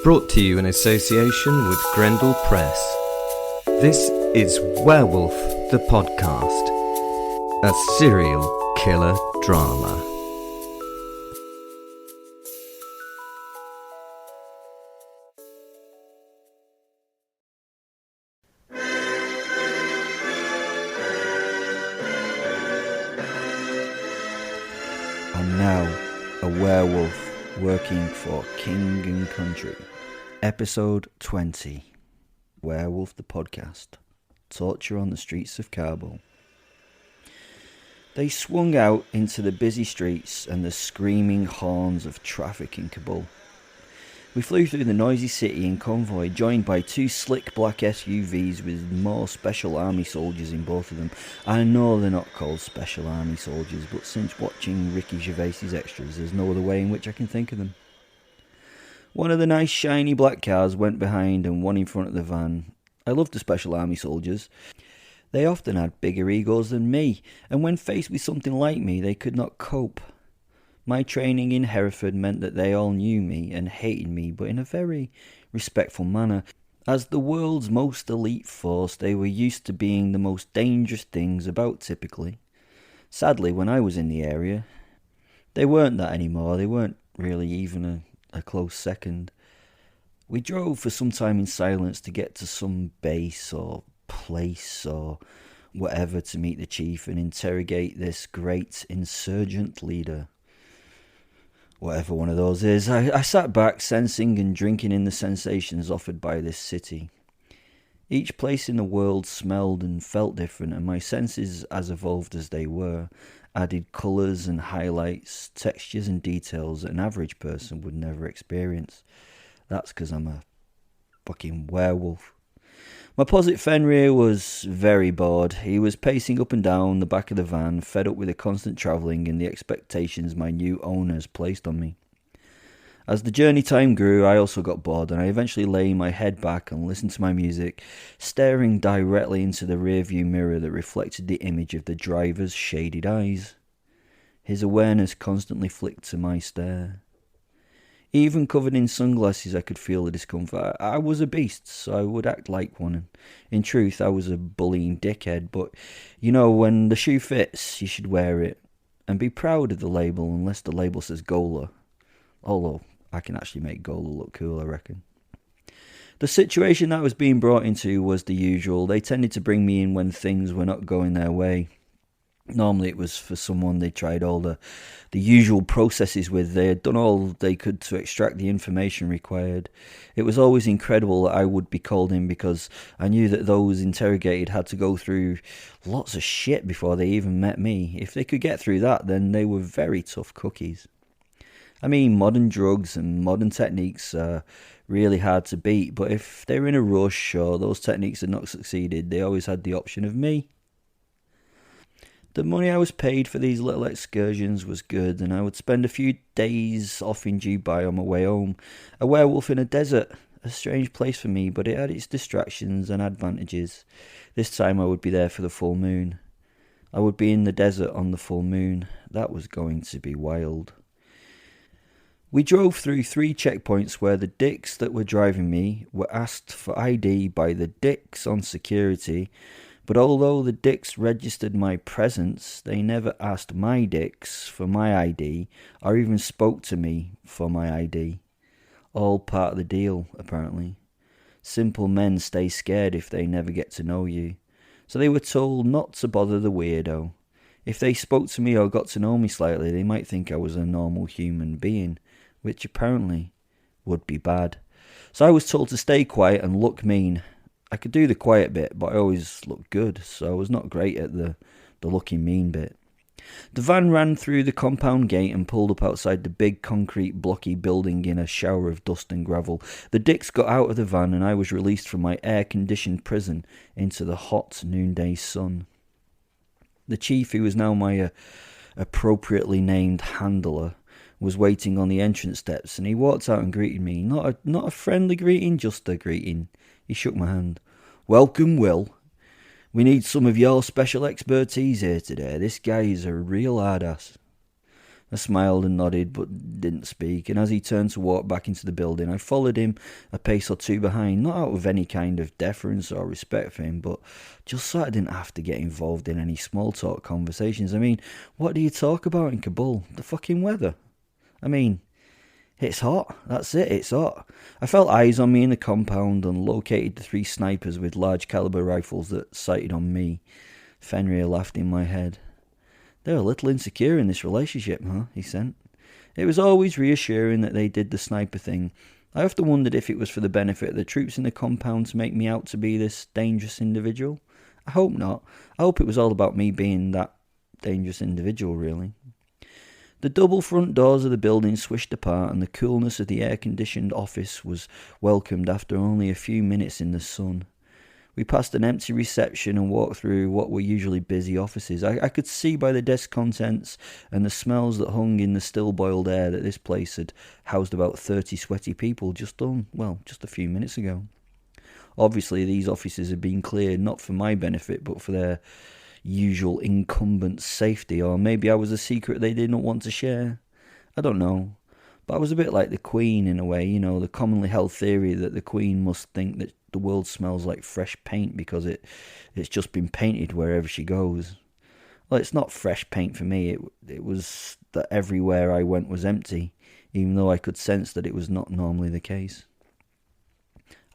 Brought to you in association with Grendel Press. This is Werewolf the Podcast, a serial killer drama. I'm now a werewolf working for King and Country. Episode 20. Werewolf the Podcast. Torture on the streets of Kabul. They swung out into the busy streets and the screaming horns of traffic in Kabul. We flew through the noisy city in convoy, joined by two slick black SUVs with more Special Army soldiers in both of them. I know they're not called Special Army soldiers, but since watching Ricky Gervais's extras, there's no other way in which I can think of them. One of the nice shiny black cars went behind and one in front of the van. I loved the Special Army soldiers. They often had bigger egos than me, and when faced with something like me, they could not cope. My training in Hereford meant that they all knew me and hated me, but in a very respectful manner. As the world's most elite force, they were used to being the most dangerous things about typically. Sadly, when I was in the area, they weren't that anymore. They weren't really even a close second. We drove for some time in silence to get to some base or place or whatever to meet the chief and interrogate this great insurgent leader. Whatever one of those is. I sat back, sensing and drinking in the sensations offered by this city. Each place in the world smelled and felt different, and my senses, as evolved as they were, added colours and highlights, textures and details that an average person would never experience. That's because I'm a fucking werewolf. My posit Fenrir was very bored. He was pacing up and down the back of the van, fed up with the constant travelling and the expectations my new owners placed on me. As the journey time grew, I also got bored, and I eventually lay my head back and listened to my music, staring directly into the rearview mirror that reflected the image of the driver's shaded eyes. His awareness constantly flicked to my stare. Even covered in sunglasses, I could feel the discomfort. I was a beast, so I would act like one. In truth, I was a bullying dickhead, but, you know, when the shoe fits, you should wear it. And be proud of the label, unless the label says Gola. Although, I can actually make Gola look cool, I reckon. The situation that I was being brought into was the usual. They tended to bring me in when things were not going their way. Normally it was for someone they tried all the usual processes with. They had done all they could to extract the information required. It was always incredible that I would be called in because I knew that those interrogated had to go through lots of shit before they even met me. If they could get through that, then they were very tough cookies. I mean, modern drugs and modern techniques are really hard to beat, but if they were in a rush or those techniques had not succeeded, they always had the option of me. The money I was paid for these little excursions was good, and I would spend a few days off in Dubai on my way home. A werewolf in a desert, a strange place for me, but it had its distractions and advantages. This time I would be there for the full moon. I would be in the desert on the full moon. That was going to be wild. We drove through 3 checkpoints where the dicks that were driving me were asked for ID by the dicks on security. But although the dicks registered my presence, they never asked my dicks for my ID or even spoke to me for my ID. All part of the deal, apparently. Simple men stay scared if they never get to know you. So they were told not to bother the weirdo. If they spoke to me or got to know me slightly, they might think I was a normal human being, which apparently would be bad. So I was told to stay quiet and look mean. I could do the quiet bit, but I always looked good, so I was not great at the looking mean bit. The van ran through the compound gate and pulled up outside the big concrete blocky building in a shower of dust and gravel. The dicks got out of the van and I was released from my air-conditioned prison into the hot noonday sun. The chief, who was now my appropriately named handler, was waiting on the entrance steps, and he walked out and greeted me. Not a friendly greeting, just a greeting. He shook my hand. "Welcome, Will. We need some of your special expertise here today. This guy is a real hard ass." I smiled and nodded, but didn't speak, and as he turned to walk back into the building, I followed him a pace or two behind, not out of any kind of deference or respect for him, but just so I didn't have to get involved in any small talk conversations. I mean, what do you talk about in Kabul? The fucking weather. I mean, it's hot. That's it, it's hot. I felt eyes on me in the compound and located the 3 snipers with large caliber rifles that sighted on me. Fenrir laughed in my head. They're a little insecure in this relationship, huh? He said. It was always reassuring that they did the sniper thing. I often wondered if it was for the benefit of the troops in the compound to make me out to be this dangerous individual. I hope not. I hope it was all about me being that dangerous individual, really. The double front doors of the building swished apart, and the coolness of the air-conditioned office was welcomed after only a few minutes in the sun. We passed an empty reception and walked through what were usually busy offices. I could see by the desk contents and the smells that hung in the still-boiled air that this place had housed about 30 sweaty people just a few minutes ago. Obviously, these offices had been cleared not for my benefit, but for their usual incumbents' safety, or maybe I was a secret they did not want to share. I don't know. But I was a bit like the Queen in a way, the commonly held theory that the Queen must think that the world smells like fresh paint because it's just been painted wherever she goes. Well, it's not fresh paint for me. It was that everywhere I went was empty, even though I could sense that it was not normally the case.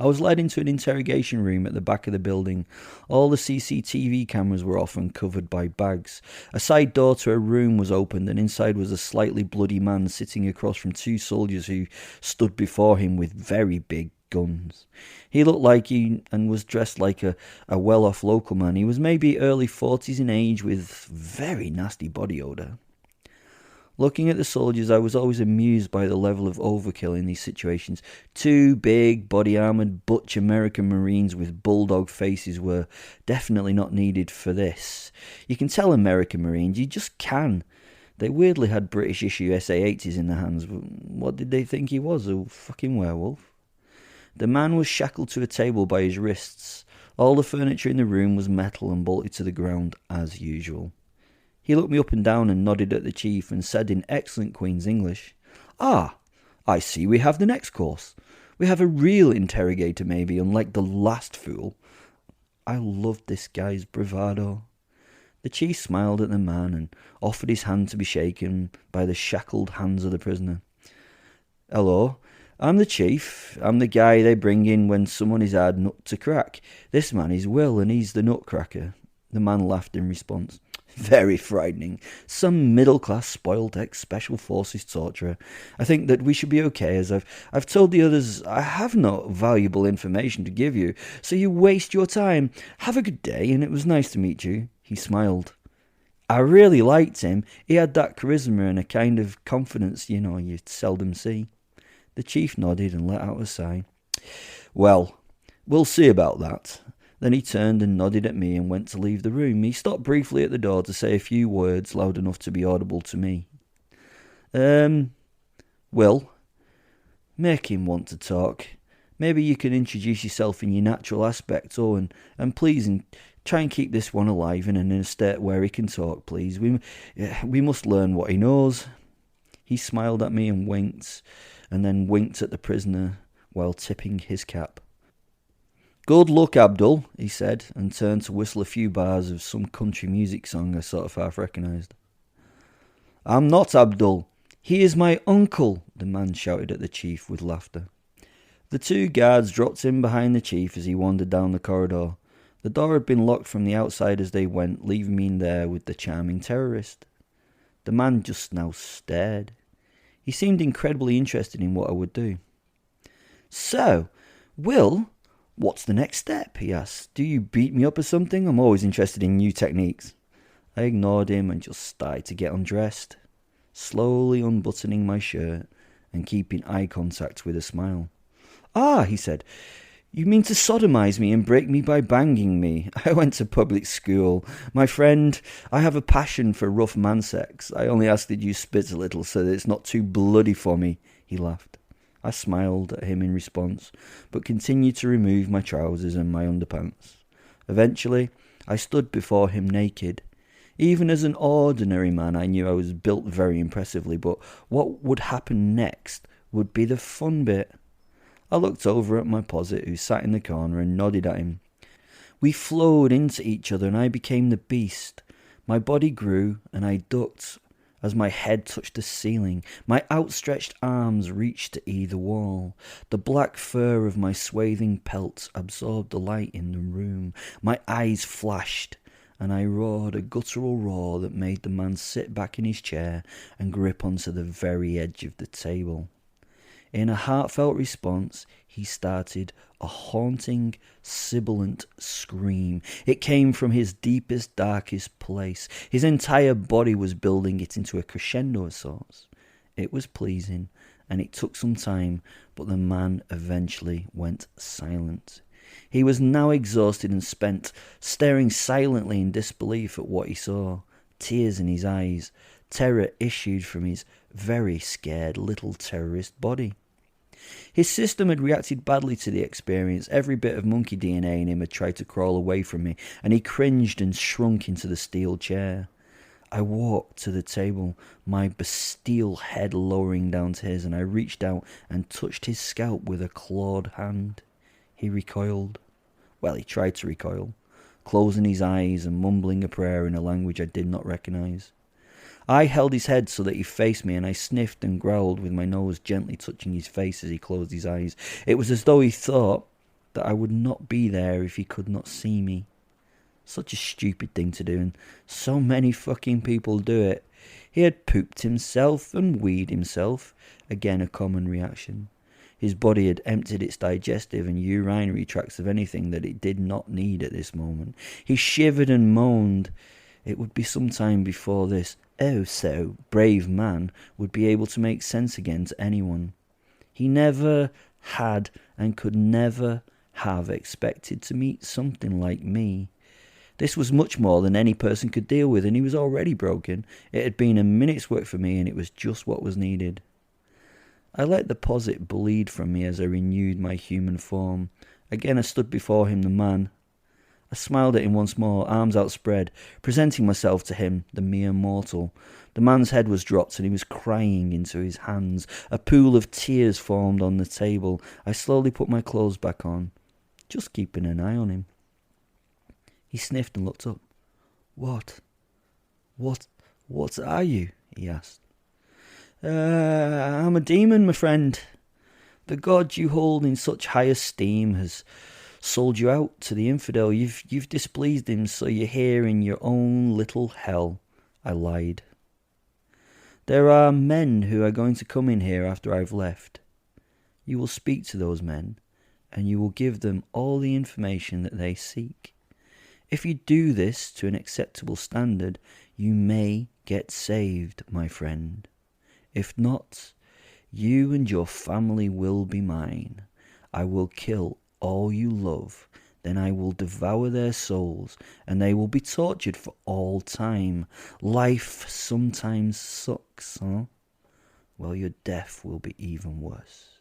I was led into an interrogation room at the back of the building. All the CCTV cameras were off and covered by bags. A side door to a room was opened, and inside was a slightly bloody man sitting across from 2 soldiers who stood before him with very big guns. He looked like and was dressed like a well-off local man. He was maybe early 40s in age with very nasty body odour. Looking at the soldiers, I was always amused by the level of overkill in these situations. 2 big, body-armoured, butch American Marines with bulldog faces were definitely not needed for this. You can tell American Marines, you just can. They weirdly had British-issue SA-80s in their hands. What did they think he was, a fucking werewolf? The man was shackled to a table by his wrists. All the furniture in the room was metal and bolted to the ground, as usual. He looked me up and down and nodded at the chief and said in excellent Queen's English, "Ah, I see we have the next course. We have a real interrogator maybe, unlike the last fool." I loved this guy's bravado. The chief smiled at the man and offered his hand to be shaken by the shackled hands of the prisoner. "Hello, I'm the chief. I'm the guy they bring in when someone is hard nut to crack. This man is Will and he's the nutcracker." The man laughed in response. "Very frightening. Some middle-class spoiled ex-special forces torturer. I think that we should be okay, as I've told the others I have no valuable information to give you, so you waste your time. Have a good day, and it was nice to meet you." He smiled. I really liked him. He had that charisma and a kind of confidence, you seldom see. The chief nodded and let out a sigh. "Well, we'll see about that." Then he turned and nodded at me and went to leave the room. He stopped briefly at the door to say a few words loud enough to be audible to me. Will, make him want to talk. Maybe you can introduce yourself in your natural aspect, and please, and try and keep this one alive and in a state where he can talk, please. We must learn what he knows." He smiled at me and winked, and then winked at the prisoner while tipping his cap. "Good luck, Abdul," he said, and turned to whistle a few bars of some country music song I sort of half recognised. "I'm not Abdul. He is my uncle," the man shouted at the chief with laughter. The 2 guards dropped in behind the chief as he wandered down the corridor. The door had been locked from the outside as they went, leaving me in there with the charming terrorist. The man just now stared. He seemed incredibly interested in what I would do. "So, Will, what's the next step?" he asked. "Do you beat me up or something? I'm always interested in new techniques." I ignored him and just started to get undressed, slowly unbuttoning my shirt and keeping eye contact with a smile. "Ah," he said, "you mean to sodomize me and break me by banging me? I went to public school. My friend, I have a passion for rough man sex. I only ask that you spit a little so that it's not too bloody for me." He laughed. I smiled at him in response, but continued to remove my trousers and my underpants. Eventually, I stood before him naked. Even as an ordinary man, I knew I was built very impressively, but what would happen next would be the fun bit. I looked over at my posit, who sat in the corner, and nodded at him. We flowed into each other, and I became the beast. My body grew, and I ducked as my head touched the ceiling. My outstretched arms reached to either wall. The black fur of my swathing pelt absorbed the light in the room. My eyes flashed, and I roared a guttural roar that made the man sit back in his chair and grip onto the very edge of the table. In a heartfelt response, he started a haunting, sibilant scream. It came from his deepest, darkest place. His entire body was building it into a crescendo of sorts. It was pleasing, and it took some time, but the man eventually went silent. He was now exhausted and spent, staring silently in disbelief at what he saw. Tears in his eyes. Terror issued from his very scared little terrorist body. His system had reacted badly to the experience. Every bit of monkey DNA in him had tried to crawl away from me, and he cringed and shrunk into the steel chair. I walked to the table, my bestial head lowering down to his, and I reached out and touched his scalp with a clawed hand. He recoiled. Well, he tried to recoil, closing his eyes and mumbling a prayer in a language I did not recognize. I held his head so that he faced me, and I sniffed and growled with my nose gently touching his face as he closed his eyes. It was as though he thought that I would not be there if he could not see me. Such a stupid thing to do, and so many fucking people do it. He had pooped himself and weed himself, again a common reaction. His body had emptied its digestive and urinary tracts of anything that it did not need at this moment. He shivered and moaned. It would be some time before this so brave man would be able to make sense again to anyone. He never had and could never have expected to meet something like me. This was much more than any person could deal with, and he was already broken. It had been a minute's work for me, and it was just what was needed. I let the posit bleed from me as I renewed my human form. Again I stood before him, the man. I smiled at him once more, arms outspread, presenting myself to him, the mere mortal. The man's head was dropped and he was crying into his hands. A pool of tears formed on the table. I slowly put my clothes back on, just keeping an eye on him. He sniffed and looked up. What are you?" he asked. I'm a demon, my friend. The God you hold in such high esteem has sold you out to the infidel. You've displeased him, so you're here in your own little hell." I lied. "There are men who are going to come in here after I've left. You will speak to those men, and you will give them all the information that they seek. If you do this to an acceptable standard, you may get saved, my friend. If not, you and your family will be mine. I will kill all you love, then I will devour their souls, and they will be tortured for all time. Life sometimes sucks, huh? Well, your death will be even worse."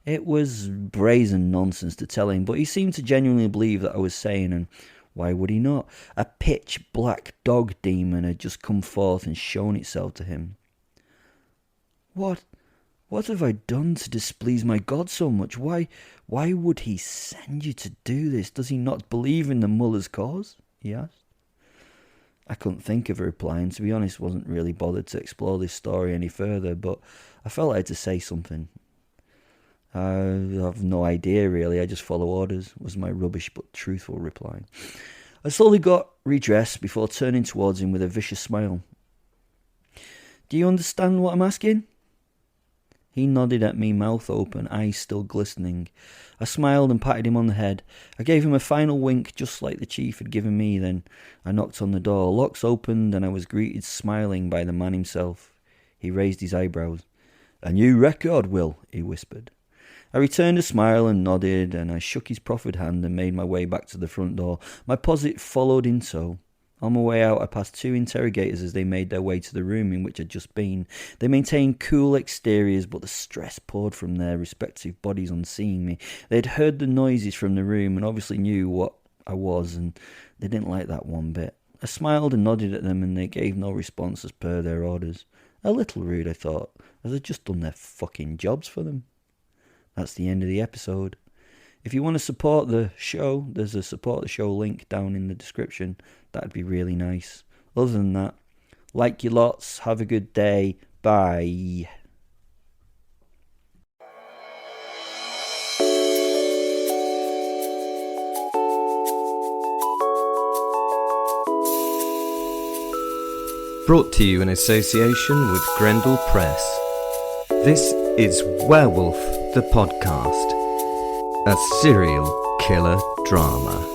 It was brazen nonsense to tell him, but he seemed to genuinely believe that I was sane, and why would he not? A pitch-black dog demon had just come forth and shown itself to him. What have I done to displease my God so much? Why would he send you to do this? Does he not believe in the Muller's cause?" he asked. I couldn't think of a reply, and to be honest, wasn't really bothered to explore this story any further, but I felt I had to say something. "I have no idea, really. I just follow orders," was my rubbish but truthful reply. I slowly got redressed before turning towards him with a vicious smile. "Do you understand what I'm asking?" He nodded at me, mouth open, eyes still glistening. I smiled and patted him on the head. I gave him a final wink, just like the chief had given me. Then I knocked on the door. Locks opened, and I was greeted smiling by the man himself. He raised his eyebrows. "A new record, Will," he whispered. I returned a smile and nodded, and I shook his proffered hand and made my way back to the front door. My posit followed in tow. On my way out, I passed two interrogators as they made their way to the room in which I'd just been. They maintained cool exteriors, but the stress poured from their respective bodies on seeing me. They'd heard the noises from the room and obviously knew what I was, and they didn't like that one bit. I smiled and nodded at them, and they gave no response as per their orders. A little rude, I thought, as I'd just done their fucking jobs for them. That's the end of the episode. If you want to support the show, there's a support the show link down in the description. That'd be really nice. Other than that, like you lots, have a good day, bye. Brought to you in association with Grendel Press. This is Werewolf the Podcast, a serial killer drama.